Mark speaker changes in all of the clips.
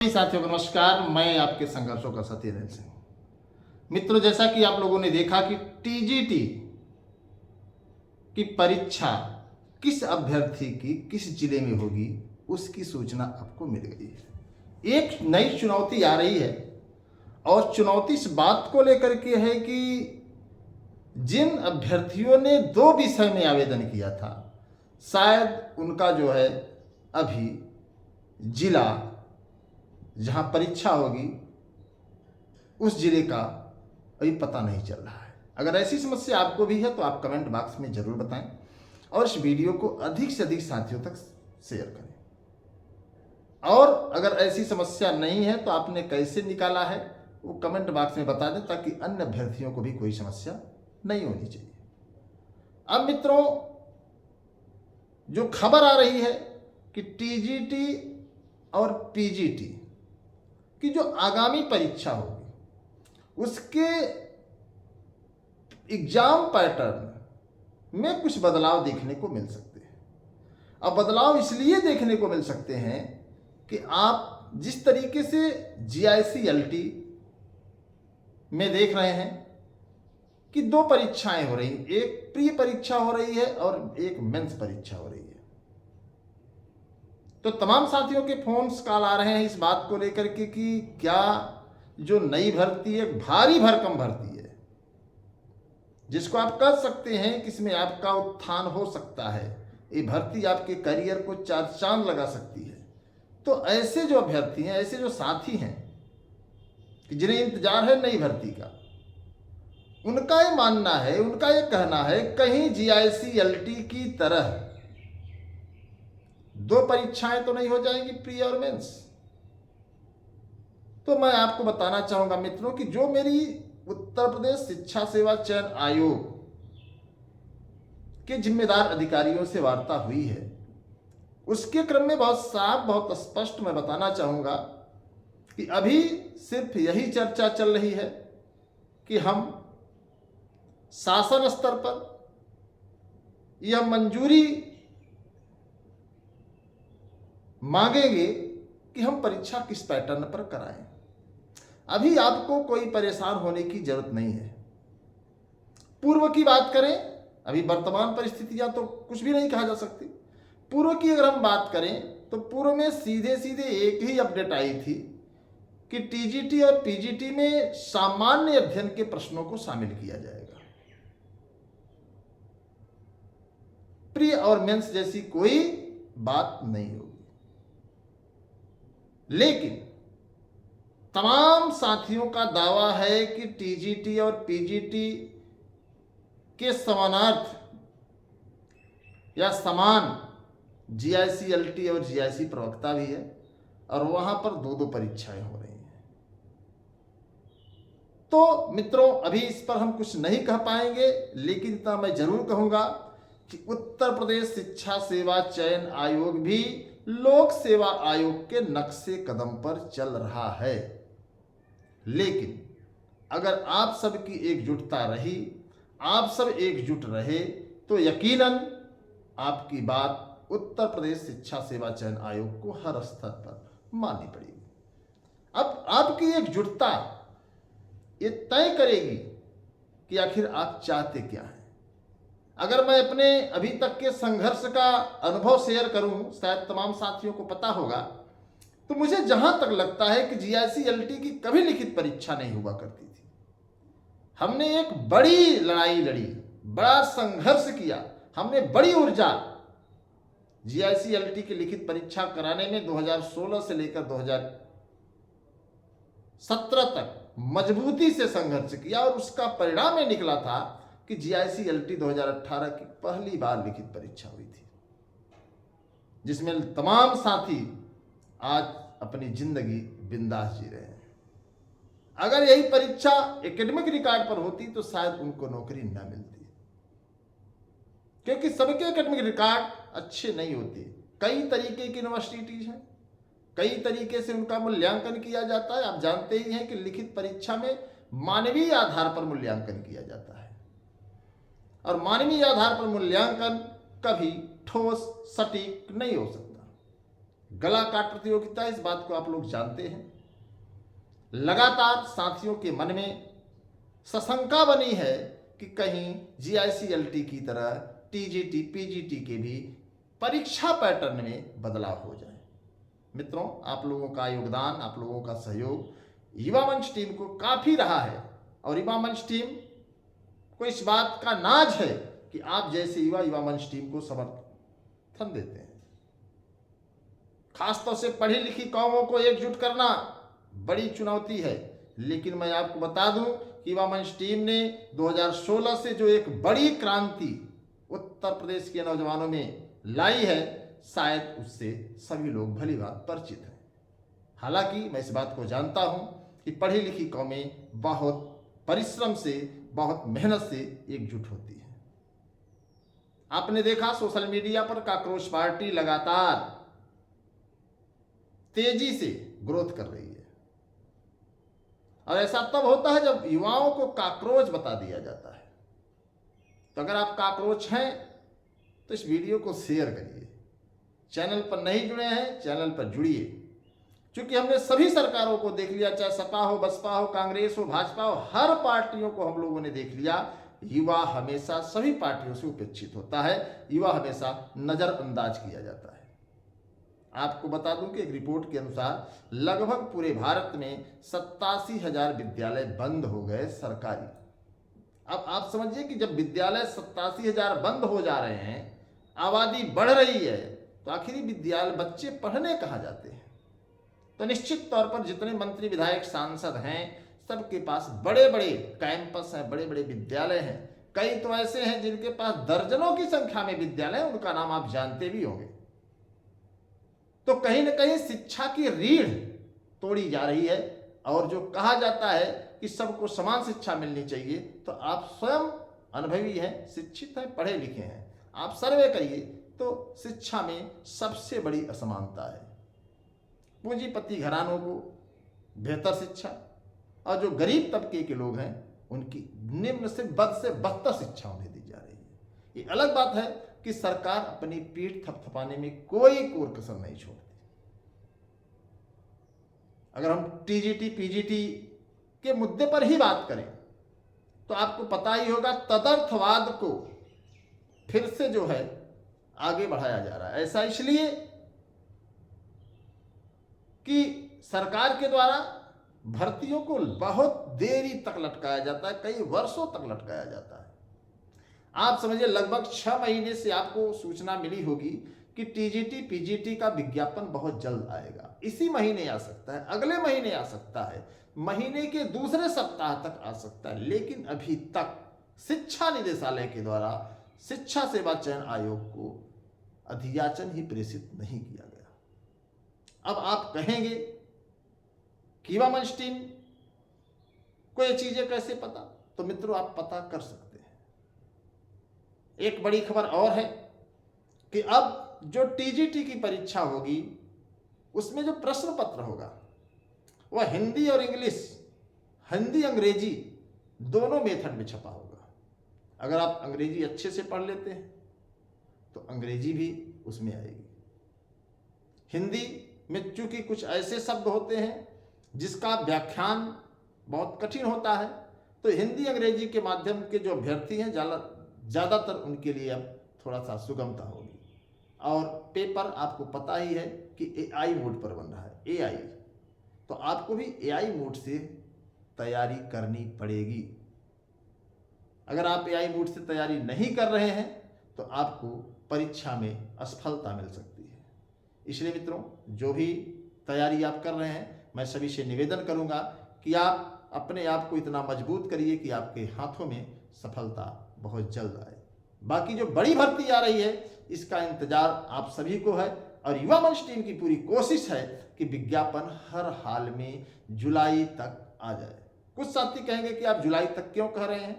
Speaker 1: साथियों को नमस्कार। मैं आपके संघर्षों का सत्येंद्र सिंह। मित्रों, जैसा कि आप लोगों ने देखा कि टीजीटी की परीक्षा किस अभ्यर्थी की किस जिले में होगी, उसकी सूचना आपको मिल गई है। एक नई चुनौती आ रही है और चुनौती इस बात को लेकर के है कि जिन अभ्यर्थियों ने 2 विषय में आवेदन किया था, शायद उनका जो है अभी जिला जहां परीक्षा होगी उस जिले का अभी पता नहीं चल रहा है। अगर ऐसी समस्या आपको भी है तो आप कमेंट बॉक्स में जरूर बताएं और इस वीडियो को अधिक से अधिक साथियों तक शेयर करें। और अगर ऐसी समस्या नहीं है तो आपने कैसे निकाला है वो कमेंट बॉक्स में बता दें, ताकि अन्य अभ्यर्थियों को भी कोई समस्या नहीं होनी चाहिए। अब मित्रों, जो खबर आ रही है कि टीजीटी और पीजीटी कि जो आगामी परीक्षा होगी उसके एग्जाम पैटर्न में कुछ बदलाव देखने को मिल सकते हैं। अब बदलाव इसलिए देखने को मिल सकते हैं कि आप जिस तरीके से जीआईसी-एलटी में देख रहे हैं कि 2 परीक्षाएं हो रही हैं, एक प्री परीक्षा हो रही है और एक मेंस परीक्षा हो रही है। तो तमाम साथियों के फोन्स कॉल आ रहे हैं इस बात को लेकर के कि क्या जो नई भर्ती है भारी भरकम भर्ती है, जिसको आप कह सकते हैं कि इसमें आपका उत्थान हो सकता है, ये भर्ती आपके करियर को 4 चांद लगा सकती है। तो ऐसे जो अभ्यर्थी हैं, ऐसे जो साथी हैं कि जिन्हें इंतजार है नई भर्ती का, उनका ये मानना है, उनका ये कहना है कहीं जीआईसी-एलटी की तरह 2 परीक्षाएं तो नहीं हो जाएंगी, प्री और मेंस। तो मैं आपको बताना चाहूंगा मित्रों कि जो मेरी उत्तर प्रदेश शिक्षा सेवा चयन आयोग के जिम्मेदार अधिकारियों से वार्ता हुई है, उसके क्रम में बहुत साफ बहुत स्पष्ट मैं बताना चाहूंगा कि अभी सिर्फ यही चर्चा चल रही है कि हम शासन स्तर पर यह मंजूरी मांगेंगे कि हम परीक्षा किस पैटर्न पर कराएं। अभी आपको कोई परेशान होने की जरूरत नहीं है। पूर्व की बात करें, अभी वर्तमान परिस्थितियां तो कुछ भी नहीं कहा जा सकती। पूर्व की अगर हम बात करें तो पूर्व में सीधे सीधे एक ही अपडेट आई थी कि टीजीटी और पीजीटी में सामान्य अध्ययन के प्रश्नों को शामिल किया जाएगा। प्री और मेंस जैसी कोई बात नहीं होगी। लेकिन तमाम साथियों का दावा है कि टीजीटी और पीजीटी के समानार्थ या समान जीआईसी-एलटी और जीआईसी प्रवक्ता भी है और वहां पर 2 परीक्षाएं हो रही हैं। तो मित्रों, अभी इस पर हम कुछ नहीं कह पाएंगे, लेकिन इतना मैं जरूर कहूंगा कि उत्तर प्रदेश शिक्षा सेवा चयन आयोग भी लोक सेवा आयोग के नक्शे कदम पर चल रहा है। लेकिन अगर आप सबकी एकजुटता रही, आप सब एकजुट रहे, तो यकीनन आपकी बात उत्तर प्रदेश शिक्षा सेवा चयन आयोग को हर स्तर पर माननी पड़ेगी। अब आपकी एकजुटता ये तय करेगी कि आखिर आप चाहते क्या हैं। अगर मैं अपने अभी तक के संघर्ष का अनुभव शेयर करूं, शायद तमाम साथियों को पता होगा, तो मुझे जहां तक लगता है कि जीआईसी-एलटी की कभी लिखित परीक्षा नहीं हुआ करती थी। हमने एक बड़ी लड़ाई लड़ी, बड़ा संघर्ष किया, हमने बड़ी ऊर्जा जीआईसी-एलटी की लिखित परीक्षा कराने में 2016 से लेकर 2017 तक मजबूती से संघर्ष किया और उसका परिणाम ये निकला था कि जीआईसी-एलटी 2018 की पहली बार लिखित परीक्षा हुई थी, जिसमें तमाम साथी आज अपनी जिंदगी बिंदास जी रहे हैं। अगर यही परीक्षा एकेडमिक रिकॉर्ड पर होती तो शायद उनको नौकरी न मिलती, क्योंकि सबके एकेडमिक रिकॉर्ड अच्छे नहीं होते। कई तरीके की यूनिवर्सिटीज हैं, कई तरीके से उनका मूल्यांकन किया जाता है। आप जानते ही हैं कि लिखित परीक्षा में मानवीय आधार पर मूल्यांकन किया जाता है और मानवीय आधार पर मूल्यांकन कभी ठोस सटीक नहीं हो सकता। गला काट प्रतियोगिता, इस बात को आप लोग जानते हैं। लगातार साथियों के मन में सशंका बनी है कि कहीं जीआईसीएलटी की तरह टीजीटी पीजीटी के भी परीक्षा पैटर्न में बदलाव हो जाए। मित्रों, आप लोगों का योगदान, आप लोगों का सहयोग युवा मंच टीम को काफी रहा है और युवा मंच टीम को इस बात का नाज है कि आप जैसे युवा मंच टीम को समर्थन देते हैं। खासतौर से पढ़ी लिखी कौमों को एकजुट करना बड़ी चुनौती है, लेकिन मैं आपको बता दूं कि युवा मंच टीम ने 2016 से जो एक बड़ी क्रांति उत्तर प्रदेश के नौजवानों में लाई है, शायद उससे सभी लोग भली बात परिचित हैं। हालांकि मैं इस बात को जानता हूं कि पढ़ी लिखी कौमें बहुत परिश्रम से, बहुत मेहनत से एकजुट होती है। आपने देखा सोशल मीडिया पर काकरोच पार्टी लगातार तेजी से ग्रोथ कर रही है और ऐसा तब होता है जब युवाओं को काकरोच बता दिया जाता है। तो अगर आप काकरोच हैं तो इस वीडियो को शेयर करिए। चैनल पर नहीं जुड़े हैं, चैनल पर जुड़िए, क्योंकि हमने सभी सरकारों को देख लिया, चाहे सपा हो, बसपा हो, कांग्रेस हो, भाजपा हो, हर पार्टियों को हम लोगों ने देख लिया। युवा हमेशा सभी पार्टियों से उपेक्षित होता है, युवा हमेशा नजरअंदाज किया जाता है। आपको बता दूं कि एक रिपोर्ट के अनुसार लगभग पूरे भारत में 87,000 विद्यालय बंद हो गए सरकारी। अब आप समझिए कि जब विद्यालय 87,000 बंद हो जा रहे हैं, आबादी बढ़ रही है, तो आखिर विद्यालय बच्चे पढ़ने कहाँ जाते हैं? तो निश्चित तौर पर जितने मंत्री, विधायक, सांसद हैं, सबके पास बड़े बड़े कैंपस हैं, बड़े बड़े विद्यालय हैं। कई तो ऐसे हैं जिनके पास दर्जनों की संख्या में विद्यालय, उनका नाम आप जानते भी होंगे। तो कहीं न कहीं शिक्षा की रीढ़ तोड़ी जा रही है और जो कहा जाता है कि सबको समान शिक्षा मिलनी चाहिए, तो आप स्वयं अनुभवी हैं, शिक्षित हैं, पढ़े लिखे हैं, आप सर्वे करिए तो शिक्षा में सबसे बड़ी असमानता है। पूंजीपति घरानों को बेहतर शिक्षा और जो गरीब तबके के लोग हैं उनकी निम्न से बदतर शिक्षा उन्हें दी जा रही है। ये अलग बात है कि सरकार अपनी पीठ थपथपाने में कोई कोर कसर नहीं छोड़ती। अगर हम टीजीटी पीजीटी के मुद्दे पर ही बात करें तो आपको पता ही होगा, तदर्थवाद को फिर से जो है आगे बढ़ाया जा रहा है। ऐसा इसलिए कि सरकार के द्वारा भर्तियों को बहुत देरी तक लटकाया जाता है, कई वर्षों तक लटकाया जाता है। आप समझिए लगभग 6 महीने से आपको सूचना मिली होगी कि टीजीटी पीजीटी का विज्ञापन बहुत जल्द आएगा। इसी महीने आ सकता है, अगले महीने आ सकता है, महीने के दूसरे सप्ताह तक आ सकता है, लेकिन अभी तक शिक्षा निदेशालय के द्वारा शिक्षा सेवा चयन आयोग को अधियाचन ही प्रेषित नहीं किया गया। अब आप कहेंगे कि युवा मंच टीम को ये चीजें कैसे पता? तो मित्रों, आप पता कर सकते हैं। एक बड़ी खबर और है कि अब जो टीजीटी की परीक्षा होगी उसमें जो प्रश्न पत्र होगा वह हिंदी और इंग्लिश, हिंदी अंग्रेजी दोनों मेथड में छपा होगा। अगर आप अंग्रेजी अच्छे से पढ़ लेते हैं तो अंग्रेजी भी उसमें आएगी। हिंदी में चूंकि कुछ ऐसे शब्द होते हैं जिसका व्याख्यान बहुत कठिन होता है, तो हिंदी अंग्रेजी के माध्यम के जो अभ्यर्थी हैं ज़्यादातर उनके लिए अब थोड़ा सा सुगमता होगी। और पेपर आपको पता ही है कि एआई मोड पर बन रहा है, एआई, तो आपको भी एआई मोड से तैयारी करनी पड़ेगी। अगर आप एआई मोड से तैयारी नहीं कर रहे हैं तो आपको परीक्षा में असफलता मिल सकती है। इसलिए मित्रों, जो भी तैयारी आप कर रहे हैं, मैं सभी से निवेदन करूंगा कि आप अपने आप को इतना मजबूत करिए कि आपके हाथों में सफलता बहुत जल्द आए। बाकी जो बड़ी भर्ती आ रही है इसका इंतजार आप सभी को है और युवा मंच टीम की पूरी कोशिश है कि विज्ञापन हर हाल में जुलाई तक आ जाए। कुछ साथी कहेंगे कि आप जुलाई तक क्यों कह रहे हैं?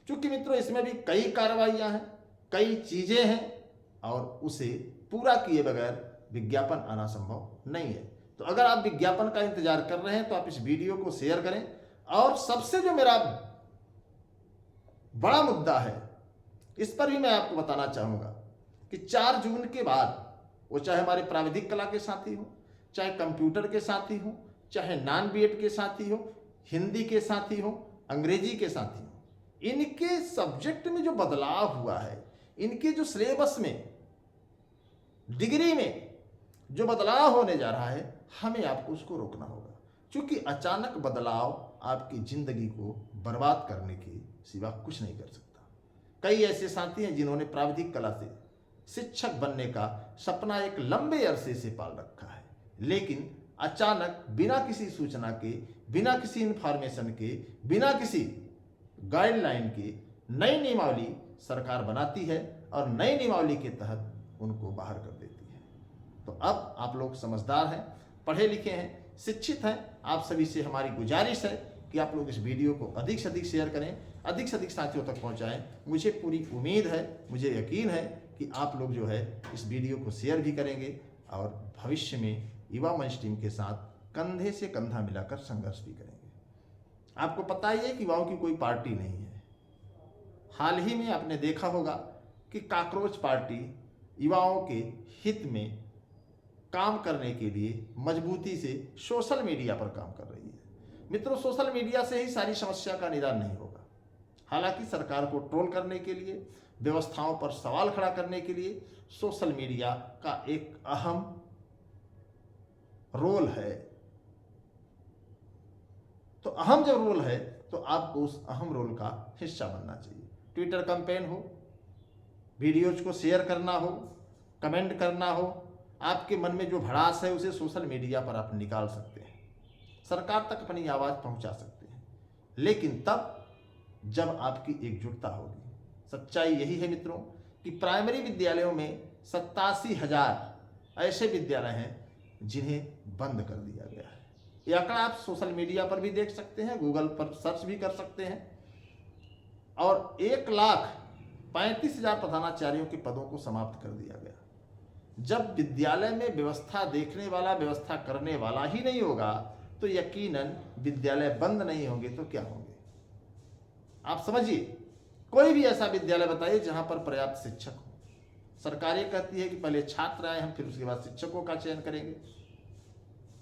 Speaker 1: क्योंकि मित्रों, इसमें भी कई कार्रवाइयां हैं, कई चीजें हैं और उसे पूरा किए बगैर विज्ञापन आना संभव नहीं है। तो अगर आप विज्ञापन का इंतजार कर रहे हैं तो आप इस वीडियो को शेयर करें। और सबसे जो मेरा बड़ा मुद्दा है, इस पर भी मैं आपको बताना चाहूंगा कि 4 जून के बाद, वो चाहे हमारे प्राविधिक कला के साथी हो, चाहे कंप्यूटर के साथी हो, चाहे नॉन बीएड के साथी हो, हिंदी के साथी हो, अंग्रेजी के साथी हो, इनके सब्जेक्ट में जो बदलाव हुआ है, इनके जो सिलेबस में, डिग्री में जो बदलाव होने जा रहा है, हमें आपको उसको रोकना होगा। क्योंकि अचानक बदलाव आपकी जिंदगी को बर्बाद करने के सिवा कुछ नहीं कर सकता। कई ऐसे साथी हैं जिन्होंने प्राविधिक कला से शिक्षक बनने का सपना एक लंबे अरसे से पाल रखा है, लेकिन अचानक बिना किसी सूचना के, बिना किसी इंफॉर्मेशन के, बिना किसी गाइडलाइन के नई नियमावली सरकार बनाती है और नई नियमावली के तहत उनको बाहर कर देती है। तो अब आप लोग समझदार हैं, पढ़े लिखे हैं, शिक्षित हैं। आप सभी से हमारी गुजारिश है कि आप लोग इस वीडियो को अधिक से अधिक शेयर करें, अधिक से अधिक साथियों तक पहुंचाएं। मुझे पूरी उम्मीद है, मुझे यकीन है कि आप लोग जो है इस वीडियो को शेयर भी करेंगे और भविष्य में युवा मंच टीम के साथ कंधे से कंधा मिलाकर संघर्ष भी करेंगे। आपको पता ही है कि युवाओं की कोई पार्टी नहीं है। हाल ही में आपने देखा होगा कि कॉकरोच पार्टी युवाओं के हित में काम करने के लिए मजबूती से सोशल मीडिया पर काम कर रही है। मित्रों, सोशल मीडिया से ही सारी समस्या का निदान नहीं होगा। हालांकि सरकार को ट्रोल करने के लिए, व्यवस्थाओं पर सवाल खड़ा करने के लिए सोशल मीडिया का एक अहम रोल है। तो अहम जब रोल है तो आपको उस अहम रोल का हिस्सा बनना चाहिए। ट्विटर कैंपेन हो, वीडियोज को शेयर करना हो, कमेंट करना हो, आपके मन में जो भड़ास है उसे सोशल मीडिया पर आप निकाल सकते हैं, सरकार तक अपनी आवाज़ पहुंचा सकते हैं, लेकिन तब जब आपकी एकजुटता होगी। सच्चाई यही है मित्रों कि प्राइमरी विद्यालयों में 87,000 ऐसे विद्यालय हैं जिन्हें बंद कर दिया गया है। यह आंकड़ा आप सोशल मीडिया पर भी देख सकते हैं, गूगल पर सर्च भी कर सकते हैं। और 1,35,000 प्रधानाचार्यों के पदों को समाप्त कर दिया गया। जब विद्यालय में व्यवस्था देखने वाला, व्यवस्था करने वाला ही नहीं होगा तो यकीनन विद्यालय बंद नहीं होंगे तो क्या होंगे। आप समझिए, कोई भी ऐसा विद्यालय बताइए जहां पर पर्याप्त शिक्षक हो। सरकार ये कहती है कि पहले छात्र आए, हम फिर उसके बाद शिक्षकों का चयन करेंगे,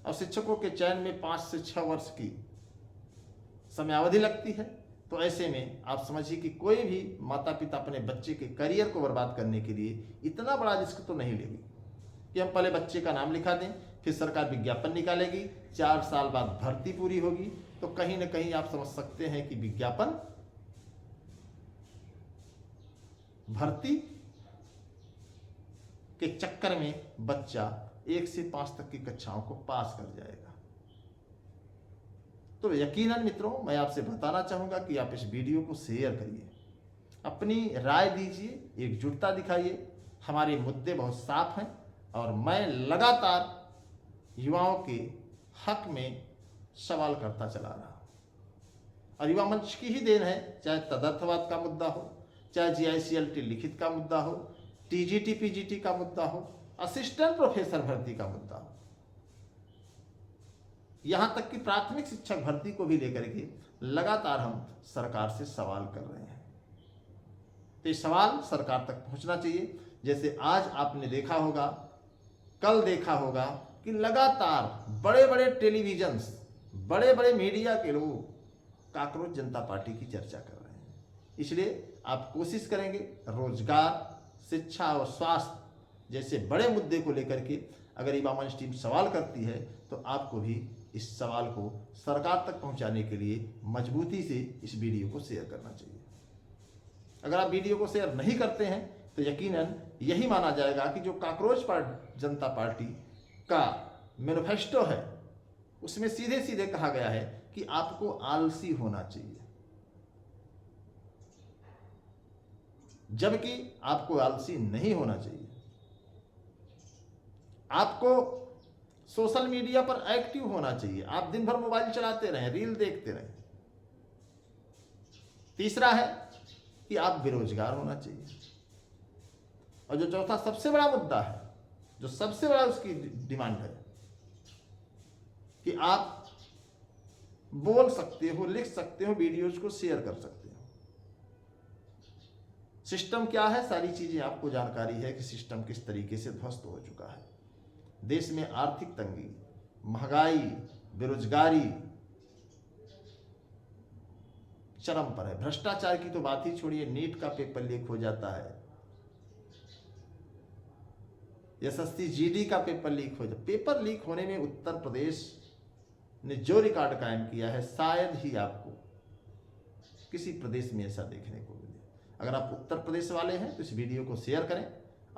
Speaker 1: और शिक्षकों के चयन में 5 से 6 वर्ष की समयावधि लगती है। तो ऐसे में आप समझिए कि कोई भी माता पिता अपने बच्चे के करियर को बर्बाद करने के लिए इतना बड़ा रिस्क तो नहीं लेगी कि हम पहले बच्चे का नाम लिखा दें, फिर सरकार विज्ञापन निकालेगी, 4 साल बाद भर्ती पूरी होगी। तो कहीं ना कहीं आप समझ सकते हैं कि विज्ञापन, भर्ती के चक्कर में बच्चा 1 से 5 तक की कक्षाओं को पास कर जाएगा। तो यकीनन मित्रों, मैं आपसे बताना चाहूंगा कि आप इस वीडियो को शेयर करिए, अपनी राय दीजिए, एकजुटता दिखाइए। हमारे मुद्दे बहुत साफ हैं और मैं लगातार युवाओं के हक में सवाल करता चला रहा हूं। और युवा मंच की ही देन है, चाहे तदर्थवाद का मुद्दा हो, चाहे GICLT लिखित का मुद्दा हो, TGT PGT का मुद्दा हो, असिस्टेंट प्रोफेसर भर्ती का मुद्दा हो, यहां तक कि प्राथमिक शिक्षक भर्ती को भी लेकर के लगातार हम सरकार से सवाल कर रहे हैं। तो ये सवाल सरकार तक पहुंचना चाहिए। जैसे आज आपने देखा होगा, कल देखा होगा कि लगातार बड़े बड़े टेलीविजन्स, बड़े बड़े मीडिया के लोग कॉकरोच जनता पार्टी की चर्चा कर रहे हैं। इसलिए आप कोशिश करेंगे रोजगार, शिक्षा और स्वास्थ्य जैसे बड़े मुद्दे को लेकर के अगर युवा मंच टीम सवाल करती है तो आपको भी इस सवाल को सरकार तक पहुंचाने के लिए मजबूती से इस वीडियो को शेयर करना चाहिए। अगर आप वीडियो को शेयर नहीं करते हैं तो यकीनन यही माना जाएगा कि जो कॉकरोच जनता पार्टी का मैनिफेस्टो है उसमें सीधे सीधे कहा गया है कि आपको आलसी होना चाहिए, जबकि आपको आलसी नहीं होना चाहिए। आपको सोशल मीडिया पर एक्टिव होना चाहिए। आप दिन भर मोबाइल चलाते रहें, रील देखते रहें। तीसरा है कि आप बेरोजगार होना चाहिए। और जो चौथा सबसे बड़ा मुद्दा है, जो सबसे बड़ा उसकी डिमांड है कि आप बोल सकते हो, लिख सकते हो, वीडियोज को शेयर कर सकते हो। सिस्टम क्या है, सारी चीजें आपको जानकारी है कि सिस्टम किस तरीके से ध्वस्त हो चुका है। देश में आर्थिक तंगी, महंगाई, बेरोजगारी चरम पर है। भ्रष्टाचार की तो बात ही छोड़िए, नीट का पेपर लीक हो जाता है, एसएससी जीडी का पेपर लीक हो जाता। पेपर लीक होने में उत्तर प्रदेश ने जो रिकॉर्ड कायम किया है, शायद ही आपको किसी प्रदेश में ऐसा देखने को मिले। अगर आप उत्तर प्रदेश वाले हैं तो इस वीडियो को शेयर करें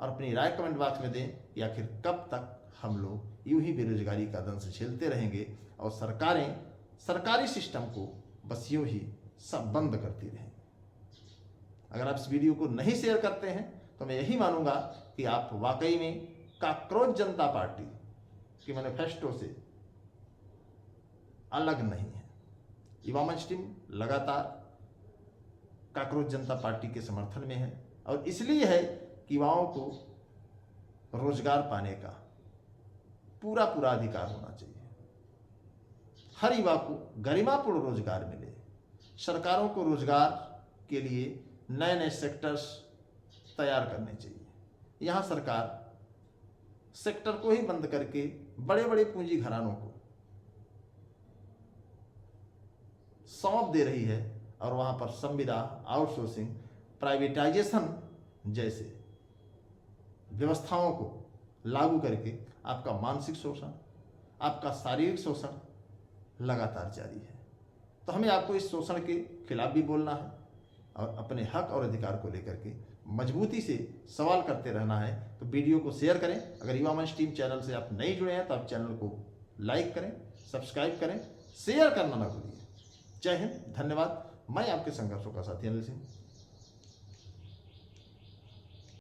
Speaker 1: और अपनी राय कमेंट बॉक्स में दें कि आखिर कब तक हम लोग यूं ही बेरोजगारी का दंश झेलते रहेंगे और सरकारें सरकारी सिस्टम को बस यूं ही सब बंद करती रहेंगी। अगर आप इस वीडियो को नहीं शेयर करते हैं तो मैं यही मानूंगा कि आप वाकई में काकरोच जनता पार्टी के मैनिफेस्टो से अलग नहीं है। युवा मंच टीम लगातार काकरोच जनता पार्टी के समर्थन में है और इसलिए है कि युवाओं को रोजगार पाने का पूरा पूरा अधिकार होना चाहिए। हर युवा को गरिमापूर्ण रोजगार मिले। सरकारों को रोजगार के लिए नए नए सेक्टर्स तैयार करने चाहिए। यहाँ सरकार सेक्टर को ही बंद करके बड़े बड़े पूंजी घरानों को सौंप दे रही है और वहाँ पर संविदा, आउटसोर्सिंग, प्राइवेटाइजेशन जैसे व्यवस्थाओं को लागू करके आपका मानसिक शोषण, आपका शारीरिक शोषण लगातार जारी है। तो हमें आपको इस शोषण के खिलाफ भी बोलना है और अपने हक और अधिकार को लेकर के मजबूती से सवाल करते रहना है। तो वीडियो को शेयर करें। अगर युवा मंच टीम चैनल से आप नहीं जुड़े हैं तो आप चैनल को लाइक करें, सब्सक्राइब करें, शेयर करना ना भूलिए। जय हिंद, धन्यवाद। मैं आपके संघर्षों का साथी अनिल सिंह।